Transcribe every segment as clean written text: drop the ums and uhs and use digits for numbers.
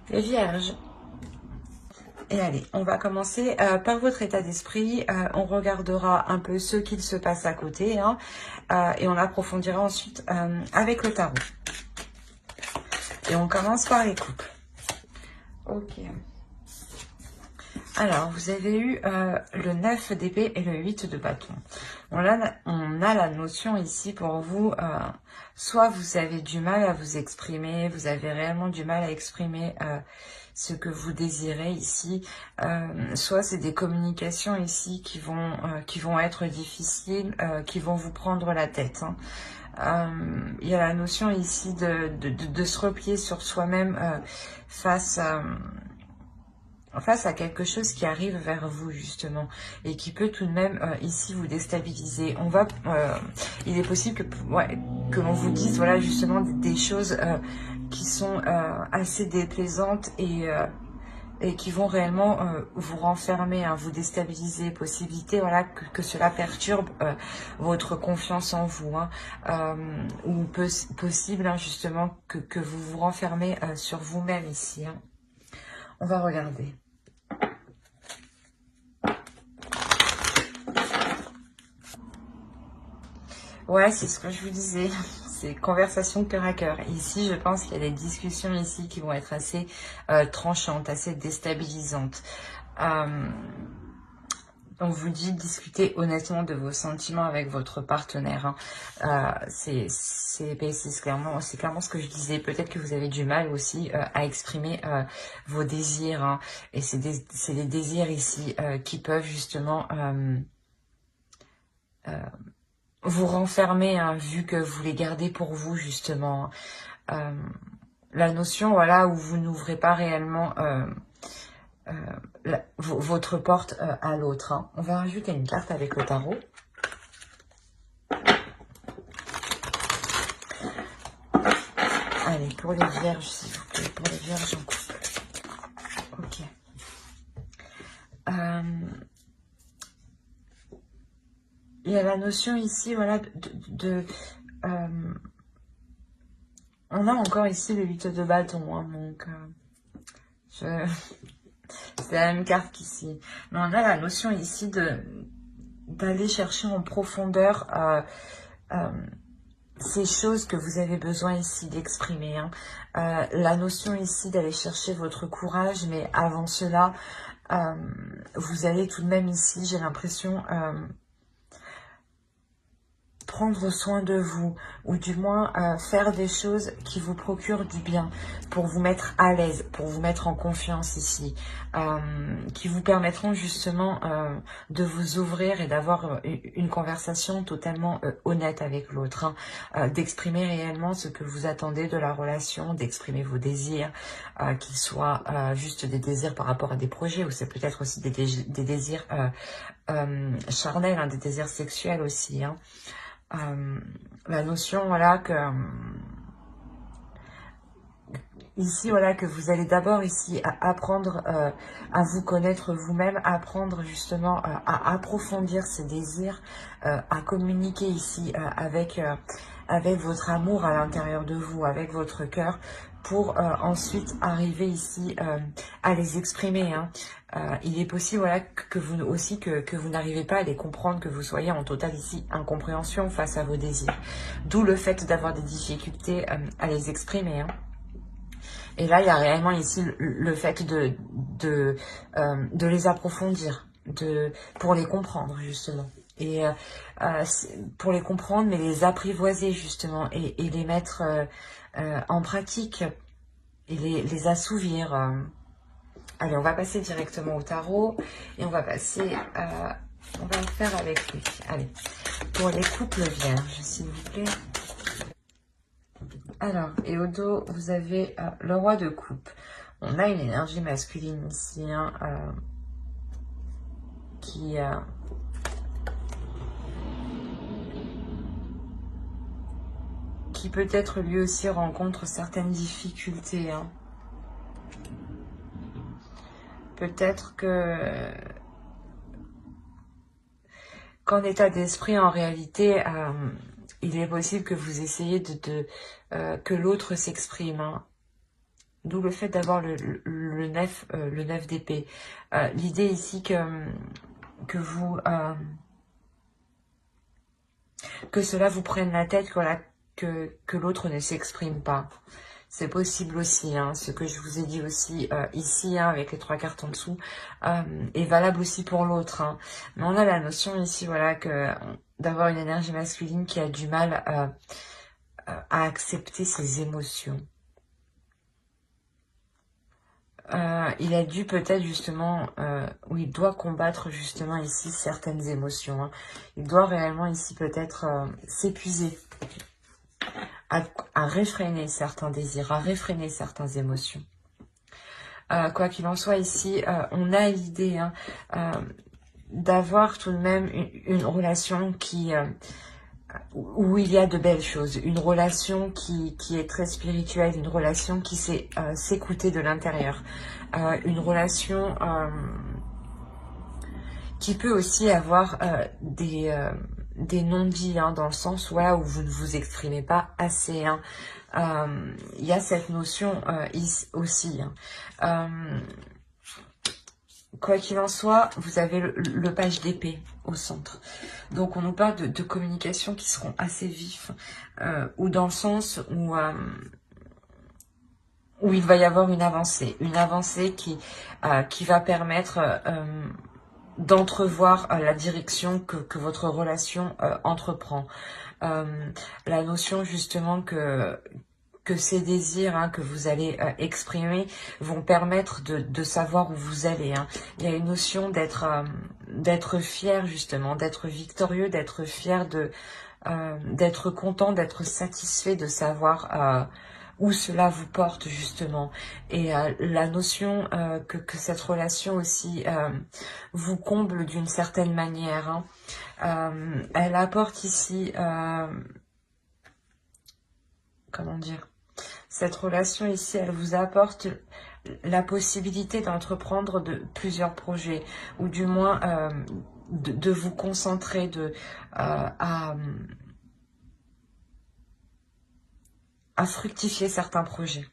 Les vierges. Et allez, on va commencer par votre état d'esprit. On regardera un peu ce qu'il se passe à côté. Hein, et on approfondira ensuite avec le tarot. Et on commence par les couples. Ok. Alors, vous avez eu le 9 d'épée et le 8 de bâton. On a la notion ici pour vous, soit vous avez du mal à vous exprimer, vous avez réellement du mal à exprimer ce que vous désirez ici, soit c'est des communications ici qui vont être difficiles, qui vont vous prendre la tête. Hein. Il y a la notion ici de se replier sur soi-même face à quelque chose qui arrive vers vous justement et qui peut tout de même ici vous déstabiliser. Il est possible que l'on vous dise voilà justement des choses qui sont assez déplaisantes et qui vont réellement vous renfermer, hein, vous déstabiliser. Possibilité voilà que cela perturbe votre confiance en vous, hein, ou possible hein, justement que vous vous renfermez sur vous-même ici. Hein. On va regarder. Ouais, c'est ce que je vous disais. C'est conversation cœur à cœur. Ici, je pense qu'il y a des discussions ici qui vont être assez tranchantes, assez déstabilisantes. On vous dit discuter honnêtement de vos sentiments avec votre partenaire. Hein. C'est clairement ce que je disais. Peut-être que vous avez du mal aussi à exprimer vos désirs. Hein. Et c'est des désirs ici qui peuvent justement vous renfermer, hein, vu que vous les gardez pour vous, justement. La notion, voilà, où vous n'ouvrez pas réellement votre porte à l'autre. Hein. On va rajouter une carte avec le tarot. Allez, pour les vierges, s'il vous plaît. Pour les vierges en couple. Ok. Il y a la notion ici, voilà, on a encore ici le 8 de bâton, hein, donc c'est la même carte qu'ici. Mais on a la notion ici d'aller chercher en profondeur ces choses que vous avez besoin ici d'exprimer. Hein. La notion ici d'aller chercher votre courage, mais avant cela, vous allez tout de même ici, j'ai l'impression, prendre soin de vous, ou du moins faire des choses qui vous procurent du bien, pour vous mettre à l'aise, pour vous mettre en confiance ici, qui vous permettront justement de vous ouvrir et d'avoir une conversation totalement honnête avec l'autre, hein, d'exprimer réellement ce que vous attendez de la relation, d'exprimer vos désirs, qu'ils soient juste des désirs par rapport à des projets, ou c'est peut-être aussi des désirs charnels, hein, des désirs sexuels aussi, hein. La notion, voilà, que ici, voilà, que vous allez d'abord ici apprendre à vous connaître vous-même, apprendre justement à approfondir ses désirs, à communiquer ici avec votre amour à l'intérieur de vous, avec votre cœur, pour ensuite arriver ici à les exprimer. Hein. Il est possible voilà, que vous aussi que vous n'arrivez pas à les comprendre, que vous soyez en totale ici incompréhension face à vos désirs. D'où le fait d'avoir des difficultés à les exprimer. Hein. Et là, il y a réellement ici le fait de les approfondir, pour les comprendre justement. Et pour les comprendre, mais les apprivoiser justement et les mettre en pratique et les assouvir. Allez, on va passer directement au tarot et on va passer, on va le faire avec lui. Allez, pour les couples vierges, s'il vous plaît. Alors, et au dos, vous avez le roi de coupe. On a une énergie masculine ici, hein, qui peut-être lui aussi rencontre certaines difficultés. Hein. Peut-être que qu'en état d'esprit, en réalité, il est possible que vous essayiez que l'autre s'exprime. Hein. D'où le fait d'avoir le 9 d'épée. L'idée ici que vous... que cela vous prenne la tête, voilà, que l'autre ne s'exprime pas. C'est possible aussi, hein, ce que je vous ai dit aussi ici, hein, avec les 3 cartes en dessous, est valable aussi pour l'autre. Hein. Mais on a la notion ici, voilà, que d'avoir une énergie masculine qui a du mal à accepter ses émotions. Il a dû peut-être justement, ou il doit combattre justement ici certaines émotions. Hein. Il doit réellement ici peut-être s'épuiser. À réfréner certains désirs, à réfréner certaines émotions. Quoi qu'il en soit, ici, on a l'idée hein, d'avoir tout de même une relation où il y a de belles choses, une relation qui est très spirituelle, une relation qui sait s'écouter de l'intérieur, une relation qui peut aussi avoir des non-dits, hein, dans le sens voilà, où vous ne vous exprimez pas assez. Hein. Il y a cette notion aussi. Hein. Quoi qu'il en soit, vous avez le page d'épée au centre. Donc on nous parle de communications qui seront assez vifs, ou dans le sens où il va y avoir une avancée qui va permettre d'entrevoir la direction que votre relation entreprend. La notion justement que ces désirs hein, que vous allez exprimer vont permettre de savoir où vous allez. Hein. Il y a une notion d'être fier justement, d'être victorieux, d'être fier, d'être content, d'être satisfait de savoir où cela vous porte justement. Et la notion que cette relation aussi vous comble d'une certaine manière. Hein. Elle apporte ici, comment dire, cette relation ici, elle vous apporte la possibilité d'entreprendre plusieurs projets, ou du moins de vous concentrer à fructifier certains projets.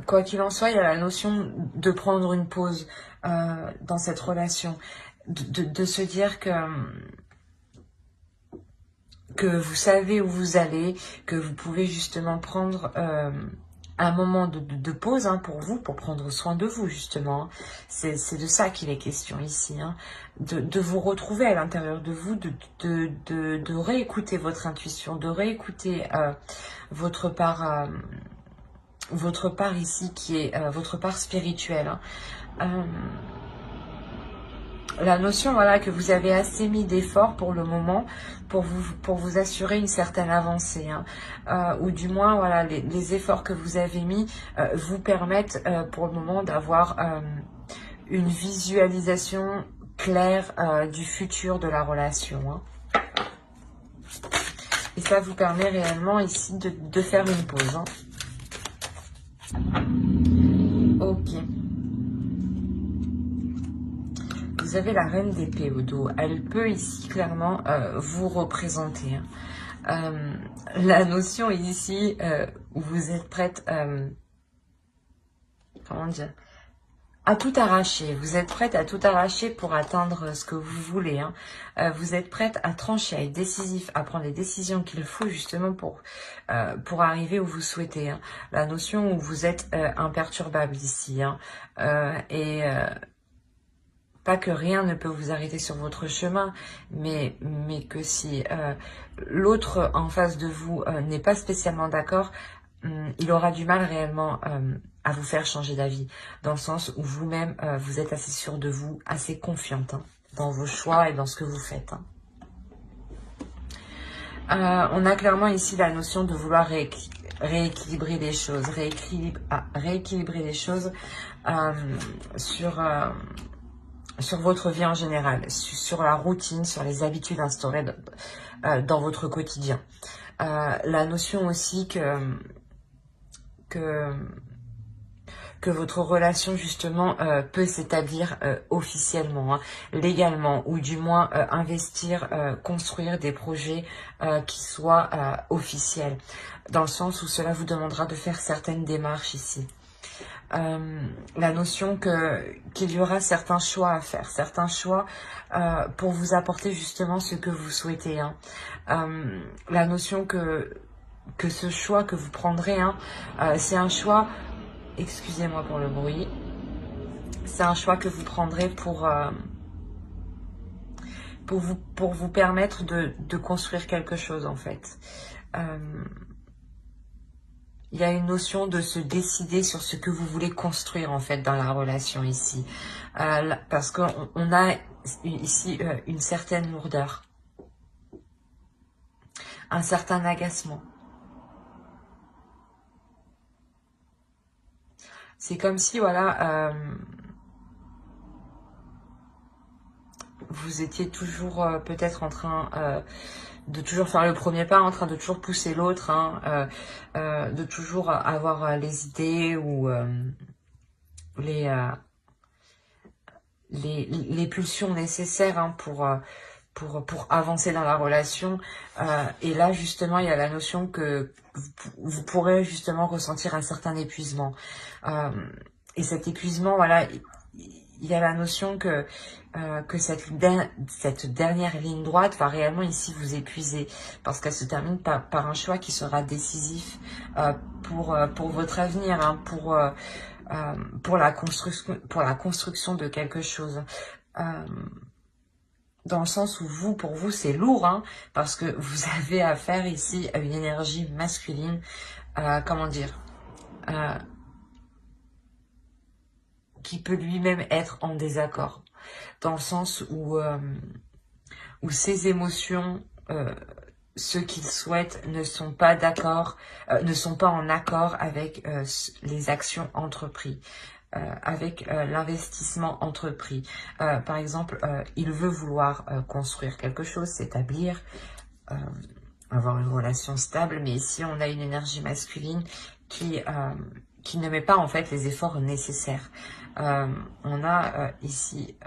Quoi qu'il en soit, il y a la notion de prendre une pause dans cette relation, de se dire que vous savez où vous allez, que vous pouvez justement prendre un moment de pause hein, pour vous, pour prendre soin de vous justement. C'est de ça qu'il est question ici, hein. De vous retrouver à l'intérieur de vous, de réécouter votre intuition, de réécouter votre part ici qui est votre part spirituelle. Hein. La notion voilà, que vous avez assez mis d'efforts pour le moment pour vous assurer une certaine avancée. Hein. Ou du moins, voilà, les efforts que vous avez mis vous permettent pour le moment d'avoir une visualisation claire du futur de la relation. Hein. Et ça vous permet réellement ici de faire une pause. Hein. Ok. Vous avez la reine d'épée au dos. Elle peut ici clairement vous représenter. Hein. La notion ici où vous êtes prête, comment dire, à tout arracher. Vous êtes prête à tout arracher pour atteindre ce que vous voulez. Hein. Vous êtes prête à trancher, à être décisif, à prendre les décisions qu'il faut justement pour arriver où vous souhaitez. Hein. La notion où vous êtes imperturbable ici. Hein. Pas que rien ne peut vous arrêter sur votre chemin, mais que si l'autre en face de vous n'est pas spécialement d'accord, il aura du mal réellement à vous faire changer d'avis, dans le sens où vous-même, vous êtes assez sûr de vous, assez confiante hein, dans vos choix et dans ce que vous faites. Hein. On a clairement ici la notion de vouloir rééquilibrer les choses, rééquilibrer les choses sur votre vie en général, sur la routine, sur les habitudes instaurées dans votre quotidien. La notion aussi que que votre relation justement peut s'établir officiellement, hein, légalement, ou du moins investir, construire des projets qui soient officiels, dans le sens où cela vous demandera de faire certaines démarches ici. La notion qu'il y aura certains choix à faire, certains choix pour vous apporter justement ce que vous souhaitez, hein. La notion que ce choix que vous prendrez, hein, c'est un choix, excusez-moi pour le bruit, c'est un choix que vous prendrez pour vous permettre de construire quelque chose en fait. Il y a une notion de se décider sur ce que vous voulez construire en fait dans la relation ici. Parce qu'on a ici une certaine lourdeur, un certain agacement. C'est comme si, voilà, vous étiez toujours peut-être en train de toujours faire le premier pas, en train de toujours pousser l'autre, hein, de toujours avoir les idées ou les pulsions nécessaires, hein, pour avancer dans la relation. Et là, justement, il y a la notion que vous pourrez justement ressentir un certain épuisement. Et cet épuisement, voilà, il y a la notion que cette dernière ligne droite va réellement ici vous épuiser, parce qu'elle se termine par un choix qui sera décisif pour votre avenir, hein, pour la construction de quelque chose. Dans le sens où pour vous, c'est lourd, hein, parce que vous avez affaire ici à une énergie masculine, comment dire, qui peut lui-même être en désaccord, dans le sens où ses émotions, ce qu'il souhaite, ne sont pas d'accord, ne sont pas en accord avec les actions entreprises. Avec l'investissement entrepris. Par exemple, il veut vouloir construire quelque chose, s'établir, avoir une relation stable, mais ici on a une énergie masculine qui ne met pas en fait les efforts nécessaires. On a ici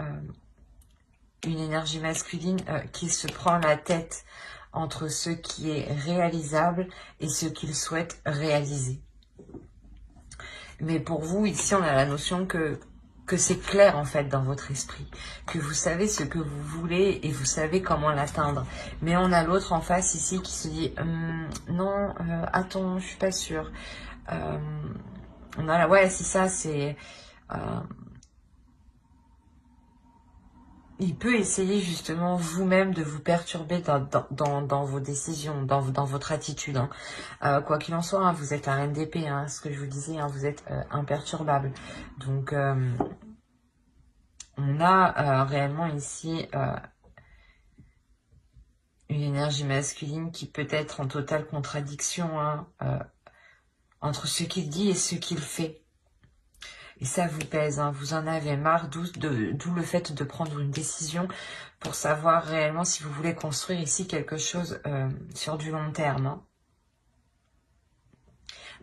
une énergie masculine qui se prend la tête entre ce qui est réalisable et ce qu'il souhaite réaliser. Mais pour vous, ici, on a la notion que c'est clair, en fait, dans votre esprit. Que vous savez ce que vous voulez et vous savez comment l'atteindre. Mais on a l'autre en face, ici, qui se dit « Non, attends, je suis pas sûre. » On a ouais, c'est ça, c'est... il peut essayer justement vous-même de vous perturber dans vos décisions, dans votre attitude, hein. Quoi qu'il en soit, hein, vous êtes la reine d'épée, hein, ce que je vous disais, hein, vous êtes imperturbable. Donc, on a réellement ici une énergie masculine qui peut être en totale contradiction, hein, entre ce qu'il dit et ce qu'il fait. Et ça vous pèse, hein, vous en avez marre, d'où le fait de prendre une décision pour savoir réellement si vous voulez construire ici quelque chose sur du long terme, hein.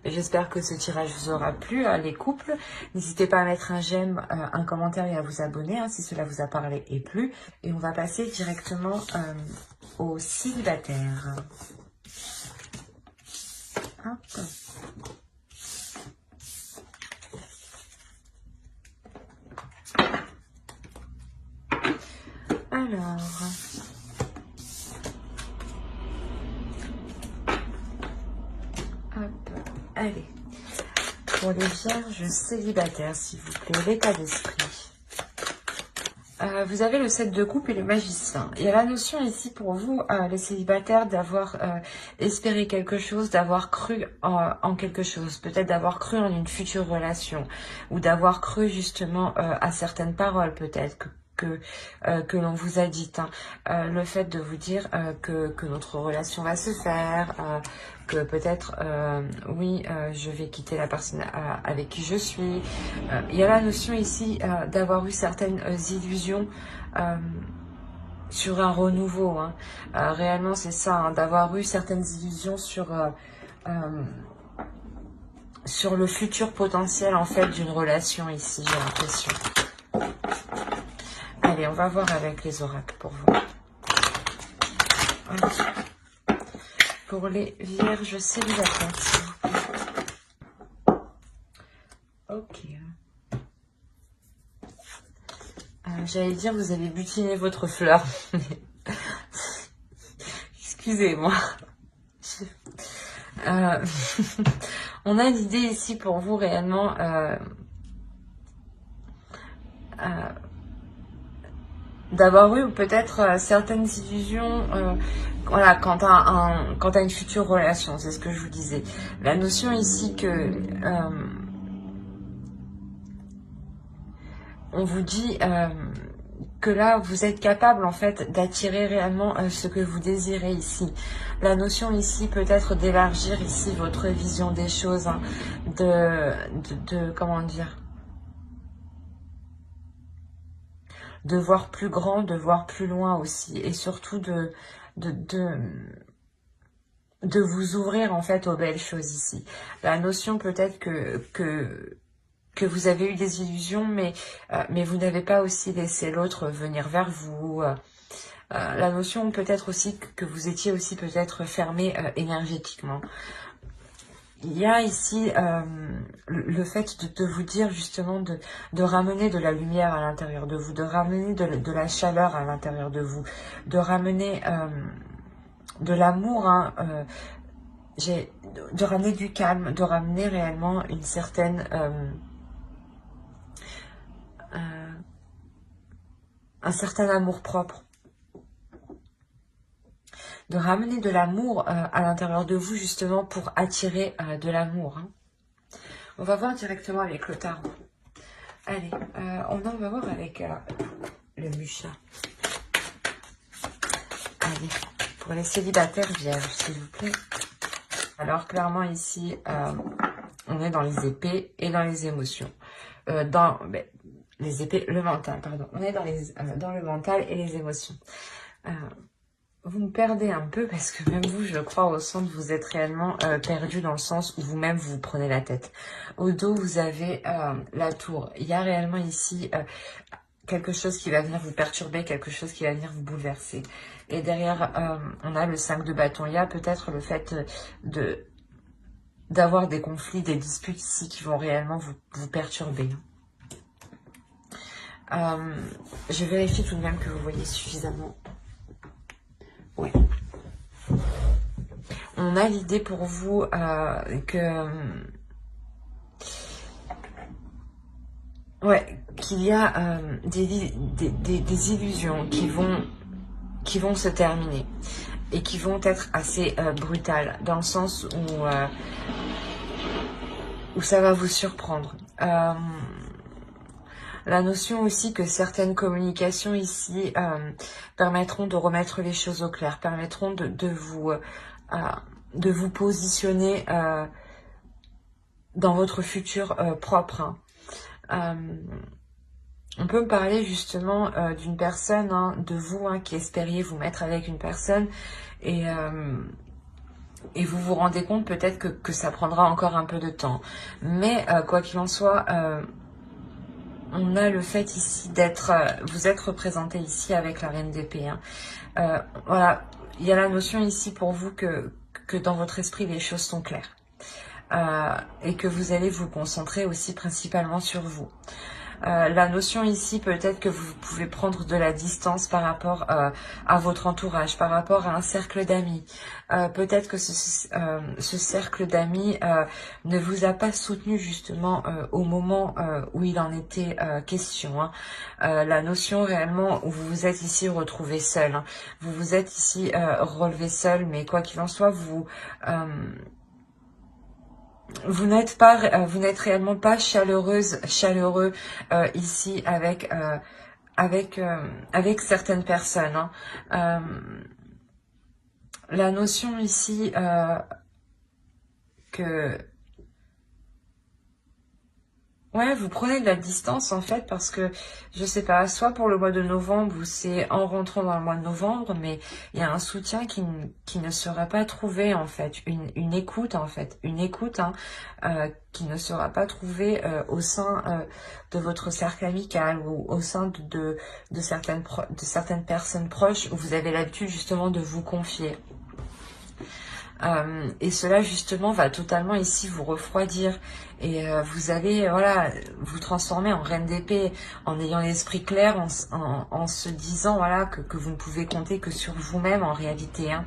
J'espère que ce tirage vous aura plu, hein, les couples. N'hésitez pas à mettre un j'aime, un commentaire et à vous abonner, hein, si cela vous a parlé et plu. Et on va passer directement aux célibataires. Hop. Alors, hop, allez, pour les vierges célibataires, s'il vous plaît, l'état d'esprit. Vous avez le 7 de coupe et le magicien. Il y a la notion ici pour vous, les célibataires, d'avoir espéré quelque chose, d'avoir cru en quelque chose, peut-être d'avoir cru en une future relation, ou d'avoir cru justement à certaines paroles peut-être que l'on vous a dites, hein. Le fait de vous dire que notre relation va se faire, que peut-être, oui, je vais quitter la personne avec qui je suis. Il y a la notion ici d'avoir eu certaines illusions sur un renouveau, hein. Réellement, c'est ça, hein, d'avoir eu certaines illusions sur sur le futur potentiel en fait d'une relation ici, j'ai l'impression. Allez, on va voir avec les oracles pour vous. Allez. Pour les vierges célibataires, s'il vous plaît. Ok. J'allais dire, vous avez butiné votre fleur. Excusez-moi. On a l'idée ici pour vous réellement d'avoir eu peut-être certaines illusions voilà, quant à une future relation, c'est ce que je vous disais. La notion ici que on vous dit que là, vous êtes capable en fait d'attirer réellement ce que vous désirez ici. La notion ici peut-être d'élargir ici votre vision des choses, hein, comment dire, de voir plus grand, de voir plus loin aussi, et surtout de vous ouvrir en fait aux belles choses ici. La notion peut-être que vous avez eu des illusions, mais vous n'avez pas aussi laissé l'autre venir vers vous. La notion peut-être aussi que vous étiez aussi peut-être fermé énergétiquement. Il y a ici le fait de vous dire justement de ramener de la lumière à l'intérieur de vous, de ramener de la chaleur à l'intérieur de vous, de ramener de l'amour, hein, de ramener du calme, de ramener réellement une certaine... un certain amour-propre. De ramener de l'amour à l'intérieur de vous, justement, pour attirer de l'amour. Hein. On va voir directement avec le tarot. Allez, on va voir avec le Musha. Allez, pour les célibataires vierges, s'il vous plaît. Alors, clairement, ici, on est dans les épées et dans les émotions. Les épées, le mental, pardon. On est dans le mental et les émotions. Vous me perdez un peu parce que même vous, je crois, au centre, vous êtes réellement perdu dans le sens où vous-même, vous vous prenez la tête. Au dos, vous avez la tour. Il y a réellement ici quelque chose qui va venir vous perturber, quelque chose qui va venir vous bouleverser. Et derrière, on a le 5 de bâton. Il y a peut-être le fait d'avoir des conflits, des disputes ici qui vont réellement vous perturber. Je vérifie tout de même que vous voyez suffisamment. Ouais. On a l'idée pour vous qu'il y a des illusions qui vont se terminer et qui vont être assez brutales, dans le sens où ça va vous surprendre. La notion aussi que certaines communications ici permettront de remettre les choses au clair, permettront de vous positionner dans votre futur propre. Hein. On peut me parler justement d'une personne, hein, de vous, hein, qui espériez vous mettre avec une personne et vous vous rendez compte peut-être que ça prendra encore un peu de temps. Mais quoi qu'il en soit... on a le fait ici d'être, vous êtes représenté ici avec la reine d'épée. Hein. Voilà, il y a la notion ici pour vous que dans votre esprit les choses sont claires. Et que vous allez vous concentrer aussi principalement sur vous. La notion ici, peut-être que vous pouvez prendre de la distance par rapport à votre entourage, par rapport à un cercle d'amis. Peut-être que ce cercle d'amis ne vous a pas soutenu justement au moment où il en était question. Hein. La notion réellement où vous vous êtes ici retrouvé seul. Hein. Vous vous êtes ici relevé seul, mais quoi qu'il en soit, vous n'êtes réellement pas chaleureux ici avec certaines personnes. Hein. La notion ici que Ouais, vous prenez de la distance en fait parce que, je sais pas, soit pour le mois de novembre ou c'est en rentrant dans le mois de novembre, mais il y a un soutien qui ne sera pas trouvé en fait, une écoute en fait, une écoute hein, qui ne sera pas trouvée au sein de votre cercle amical ou au sein de certaines personnes proches où vous avez l'habitude justement de vous confier. Et cela justement va totalement ici vous refroidir et vous allez voilà vous transformer en reine d'épée en ayant l'esprit clair, en se disant voilà que vous ne pouvez compter que sur vous-même en réalité hein.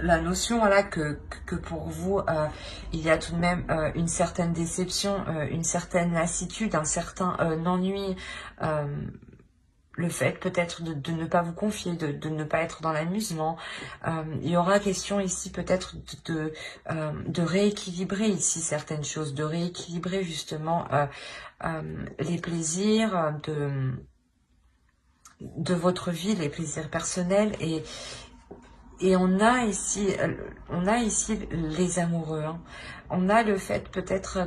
La notion voilà que pour vous il y a tout de même une certaine déception, une certaine lassitude, un certain ennui, le fait peut-être de ne pas vous confier, de ne pas être dans l'amusement. Il y aura question ici peut-être de rééquilibrer ici certaines choses, de rééquilibrer justement les plaisirs de votre vie, les plaisirs personnels et on a ici les amoureux. Hein. On a le fait peut-être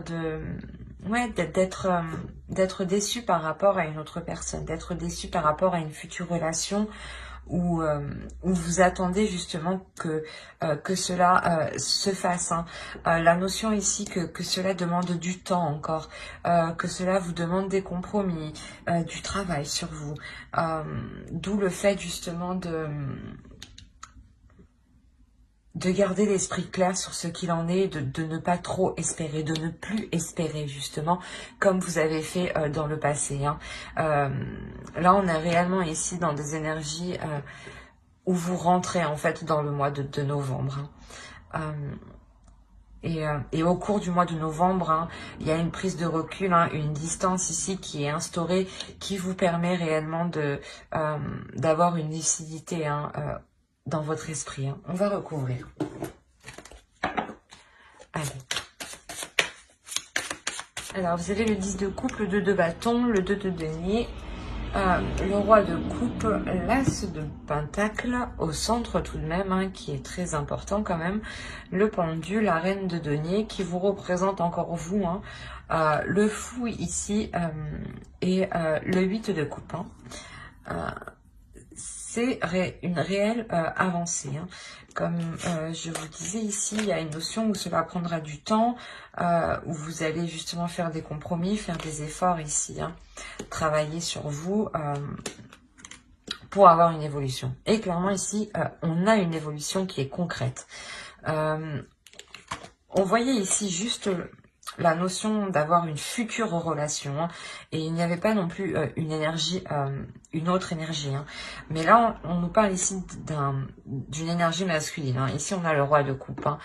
ouais, d'être déçu par rapport à une autre personne, d'être déçu par rapport à une future relation où vous attendez justement que cela se fasse. Hein. La notion ici que cela demande du temps encore, que cela vous demande des compromis, du travail sur vous. D'où le fait justement de garder l'esprit clair sur ce qu'il en est, de ne pas trop espérer, de ne plus espérer justement, comme vous avez fait dans le passé. Hein. Là, on est réellement ici dans des énergies où vous rentrez en fait dans le mois de novembre. Hein. Et au cours du mois de novembre, hein, il y a une prise de recul, hein, une distance ici qui est instaurée, qui vous permet réellement d'avoir une lucidité hein, dans votre esprit. Hein. On va recouvrir. Allez. Alors, vous avez le 10 de coupe, le 2 de bâton, le 2 de denier, le roi de coupe, l'as de pentacle, au centre tout de même, hein, qui est très important quand même, le pendu, la reine de denier, qui vous représente encore vous, hein, le fou ici, et le 8 de coupe. Hein. C'est une réelle avancée. Hein. Comme je vous disais ici, il y a une notion où cela prendra du temps, où vous allez justement faire des compromis, faire des efforts ici, hein, travailler sur vous pour avoir une évolution. Et clairement ici, on a une évolution qui est concrète. On voyait ici juste la notion d'avoir une future relation, hein, et il n'y avait pas non plus une énergie, une autre énergie, hein. Mais là on nous parle ici d'une énergie masculine, hein. Ici on a le roi de coupe, hein.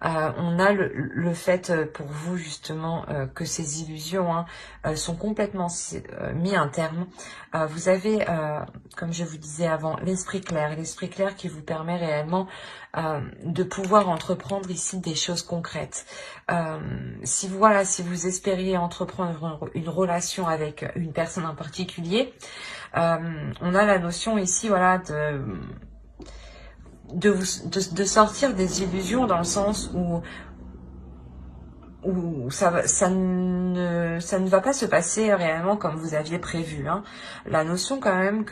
On a le fait pour vous justement que ces illusions hein, sont complètement mis un terme. Vous avez, comme je vous disais avant, l'esprit clair qui vous permet réellement de pouvoir entreprendre ici des choses concrètes. Si vous espériez entreprendre une relation avec une personne en particulier, on a la notion ici, voilà, de sortir des illusions dans le sens où ça ne va pas se passer réellement comme vous aviez prévu. Hein. La notion quand même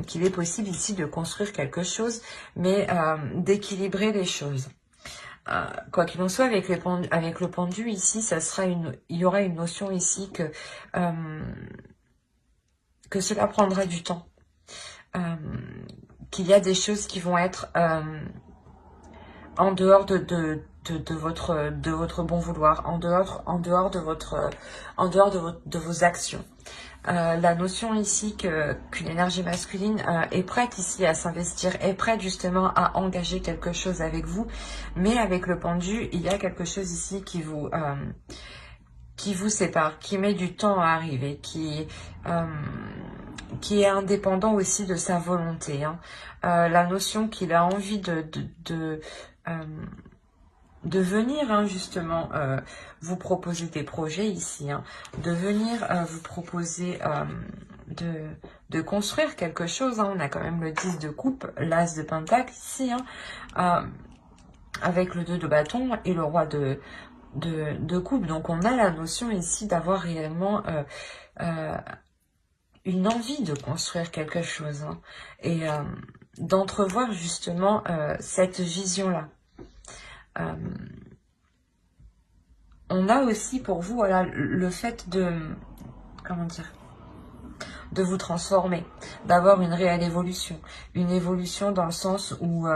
qu'il est possible ici de construire quelque chose, mais d'équilibrer les choses. Quoi qu'il en soit, avec le pendu ici, il y aura une notion ici que cela prendra du temps. Qu'il y a des choses qui vont être en dehors de votre bon vouloir, en dehors de vos actions. La notion ici qu'une énergie masculine est prête ici à s'investir, est prête justement à engager quelque chose avec vous, mais avec le pendu, il y a quelque chose ici qui vous sépare, qui met du temps à arriver, qui est indépendant aussi de sa volonté. Hein. La notion qu'il a envie de venir hein, justement vous proposer des projets ici, hein, de venir vous proposer de construire quelque chose. Hein. On a quand même le 10 de coupe, l'as de pentacle ici, hein, avec le 2 de bâton et le roi de de couple. Donc on a la notion ici d'avoir réellement une envie de construire quelque chose, hein, et d'entrevoir justement cette vision-là. On a aussi pour vous, voilà, le fait de, comment dire, de vous transformer, d'avoir une réelle évolution. Une évolution dans le sens où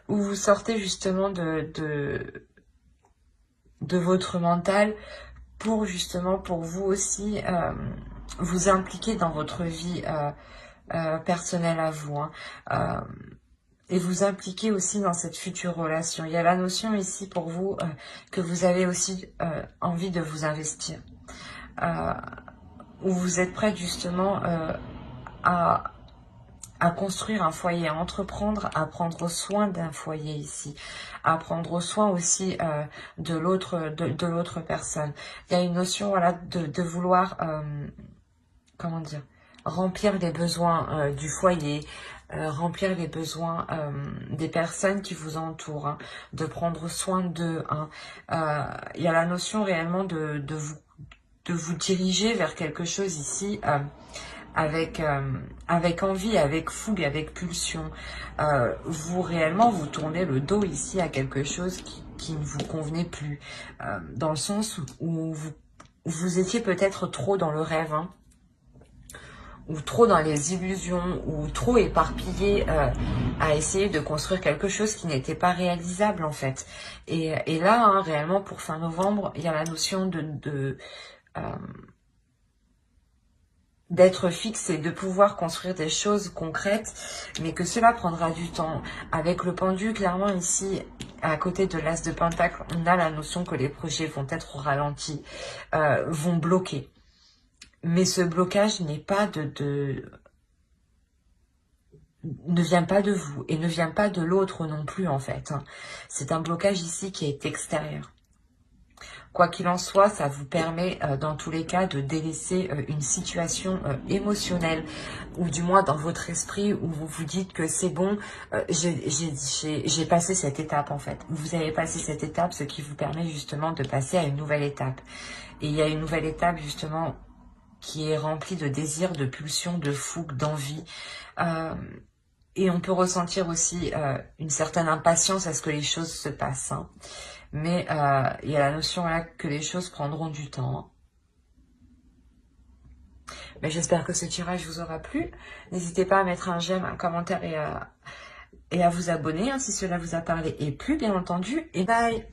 vous sortez justement de votre mental pour justement, pour vous aussi, vous impliquer dans votre vie personnelle à vous, hein, et vous impliquer aussi dans cette future relation. Il y a la notion ici pour vous que vous avez aussi envie de vous investir, où vous êtes prête justement à construire un foyer, à entreprendre, à prendre soin d'un foyer ici, à prendre soin aussi de l'autre personne. Il y a une notion, voilà, de vouloir, comment dire, remplir les besoins du foyer, remplir les besoins des personnes qui vous entourent, hein, de prendre soin d'eux, hein. Il y a la notion réellement de vous diriger vers quelque chose ici, avec envie, avec fougue, avec pulsion. Vous réellement, vous tournez le dos ici à quelque chose qui ne vous convenait plus, dans le sens où vous étiez peut-être trop dans le rêve, hein, ou trop dans les illusions, ou trop éparpillé à essayer de construire quelque chose qui n'était pas réalisable en fait. Et là, hein, réellement, pour fin novembre, il y a la notion d'être fixe et de pouvoir construire des choses concrètes, mais que cela prendra du temps. Avec le pendu, clairement ici, à côté de l'as de pentacle, on a la notion que les projets vont être ralentis, vont bloquer. Mais ce blocage n'est pas ne vient pas de vous et ne vient pas de l'autre non plus en fait, hein. C'est un blocage ici qui est extérieur. Quoi qu'il en soit, ça vous permet dans tous les cas de délaisser une situation émotionnelle, ou du moins dans votre esprit où vous vous dites que c'est bon, j'ai passé cette étape en fait. Vous avez passé cette étape, ce qui vous permet justement de passer à une nouvelle étape. Et il y a une nouvelle étape justement qui est remplie de désirs, de pulsions, de fougue, d'envie. Et on peut ressentir aussi une certaine impatience à ce que les choses se passent, hein. Mais il y a la notion là que les choses prendront du temps, hein. Mais j'espère que ce tirage vous aura plu. N'hésitez pas à mettre un j'aime, un commentaire et à vous abonner, hein, si cela vous a parlé et plu, bien entendu. Et bye!